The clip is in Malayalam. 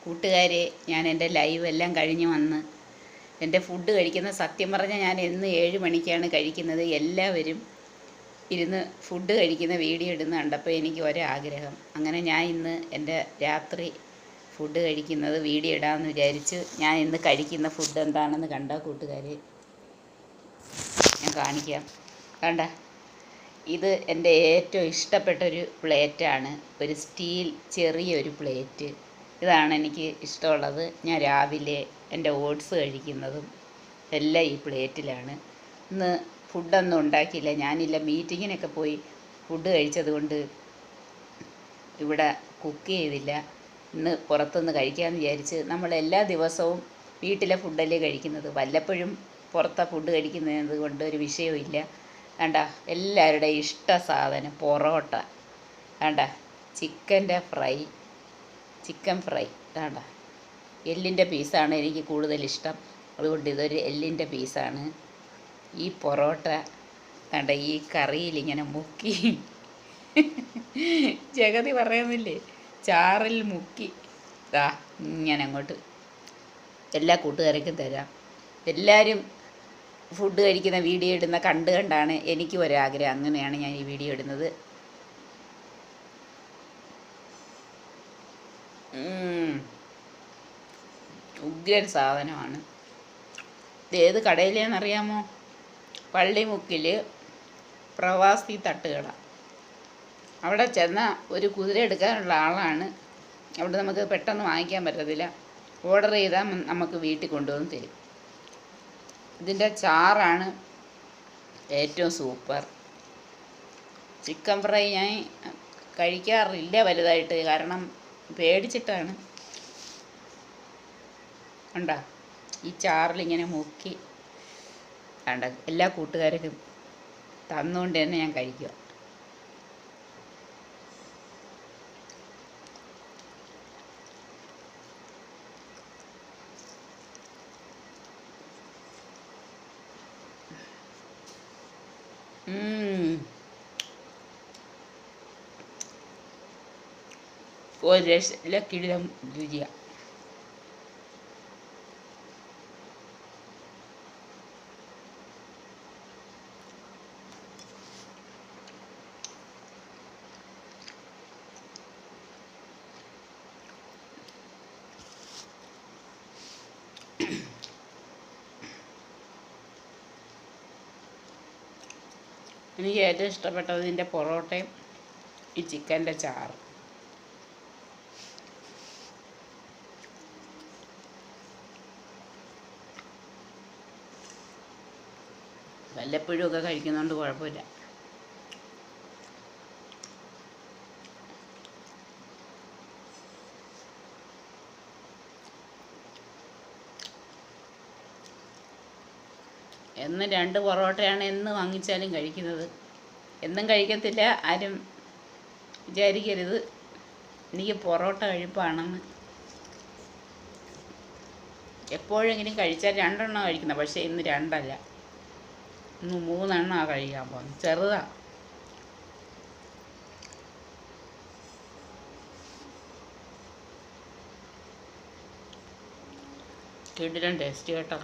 കൂട്ടുകാരെ, ഞാൻ എൻ്റെ ലൈവ് എല്ലാം കഴിഞ്ഞ് വന്ന് എൻ്റെ ഫുഡ് കഴിക്കുന്ന, സത്യം പറഞ്ഞാൽ ഞാൻ എന്ന് 7 മണിക്കാണ് കഴിക്കുന്നത്. എല്ലാവരും ഇരുന്ന് ഫുഡ് കഴിക്കുന്ന വീഡിയോ ഇടുന്ന കണ്ടപ്പോൾ എനിക്ക് ഒരാഗ്രഹം. അങ്ങനെ ഞാൻ ഇന്ന് എൻ്റെ രാത്രി ഫുഡ് കഴിക്കുന്നത് വീഡിയോ ഇടാമെന്ന് വിചാരിച്ച് ഞാൻ ഇന്ന് കഴിക്കുന്ന ഫുഡ് എന്താണെന്ന് കണ്ട കൂട്ടുകാരെ, ഞാൻ കാണിക്കാം. കണ്ട, ഇത് എൻ്റെ ഏറ്റവും ഇഷ്ടപ്പെട്ടൊരു പ്ലേറ്റാണ്. ഒരു സ്റ്റീൽ ചെറിയൊരു പ്ലേറ്റ്. ഇതാണ് എനിക്ക് ഇഷ്ടമുള്ളത്. ഞാൻ രാവിലെ എൻ്റെ ഓട്സ് കഴിക്കുന്നതും എല്ലാം ഈ പ്ലേറ്റിലാണ്. ഇന്ന് ഫുഡൊന്നും ഉണ്ടാക്കിയില്ല. ഞാനില്ല, മീറ്റിങ്ങിനൊക്കെ പോയി ഫുഡ് കഴിച്ചത് കൊണ്ട് ഇവിടെ കുക്ക് ചെയ്തില്ല. ഇന്ന് പുറത്തുനിന്ന് കഴിക്കാമെന്ന് വിചാരിച്ച്. നമ്മൾ എല്ലാ ദിവസവും വീട്ടിലെ ഫുഡല്ലേ കഴിക്കുന്നത്. വല്ലപ്പോഴും പുറത്തെ ഫുഡ് കഴിക്കുന്നത് കൊണ്ട് ഒരു വിഷയമില്ല. വേണ്ട, എല്ലാവരുടെയും ഇഷ്ട സാധനം പൊറോട്ട. വേണ്ട, ചിക്കൻ ഫ്രൈ. വേണ്ട, എല്ലിൻ്റെ പീസാണ് എനിക്ക് കൂടുതലിഷ്ടം. അതുകൊണ്ട് ഇതൊരു എല്ലിൻ്റെ പീസാണ്. ഈ പൊറോട്ട വേണ്ട, ഈ കറിയിലിങ്ങനെ മുക്കി ജഗതി പറയുന്നില്ലേ, ചാറിൽ മുക്കി ഇങ്ങനെ അങ്ങോട്ട് എല്ലാ കൂട്ടുകാർക്കും തരാം. എല്ലാവരും ഫുഡ് കഴിക്കുന്ന വീഡിയോ ഇടുന്ന കണ്ടാണ് എനിക്കും ഒരാഗ്രഹം. അങ്ങനെയാണ് ഞാൻ ഈ വീഡിയോ ഇടുന്നത്. ഉഗ്രൻ സാധനമാണ്. ഇത് ഏത് കടയിലേന്നറിയാമോ? പള്ളിമുക്കിൽ പ്രവാസി തട്ടുകട. അവിടെ ചെന്നാൽ ഒരു കുതിര എടുക്കാനുള്ള ആളാണ്. അവിടെ നമുക്ക് പെട്ടെന്ന് വാങ്ങിക്കാൻ പറ്റത്തില്ല. ഓർഡർ ചെയ്താൽ നമുക്ക് വീട്ടിൽ കൊണ്ടുവന്ന് തരും. ഇതിൻ്റെ ചാറാണ് ഏറ്റവും സൂപ്പർ. ചിക്കൻ ഫ്രൈ ഞാൻ കഴിക്കാറില്ല വലുതായിട്ട്, കാരണം പേടിച്ചിട്ടാണ്. ഉണ്ടോ, ഈ ചാറിലിങ്ങനെ മുക്കി വേണ്ട എല്ലാ കൂട്ടുകാർക്കും തന്നുകൊണ്ട് തന്നെ ഞാൻ കഴിക്കുക. ഒരു രക്ഷയില്ല, കിടിലം രുചിയാണ്. എനിക്ക് ഏറ്റവും ഇഷ്ടപ്പെട്ടത് ഇതിൻ്റെ പൊറോട്ടയും ഈ ചിക്കൻ്റെ ചാറ്. വല്ലപ്പോഴും ഒക്കെ കഴിക്കുന്നതുകൊണ്ട് കുഴപ്പമില്ല. എന്ന് 2 പൊറോട്ടയാണ് എന്ന് വാങ്ങിച്ചാലും കഴിക്കുന്നത്. എന്നും കഴിക്കത്തില്ല, ആരും വിചാരിക്കരുത് എനിക്ക് പൊറോട്ട കഴിപ്പാണെന്ന്. എപ്പോഴെങ്കിലും കഴിച്ചാൽ 2 എണ്ണം കഴിക്കുന്നത്. പക്ഷേ ഇന്ന് 2 അല്ല, ഇന്ന് 3 എണ്ണമാണ് കഴിക്കാൻ പോകുന്നത്. ചെറുതാണ്. കിടിലൻ ടേസ്റ്റ് കേട്ടോ.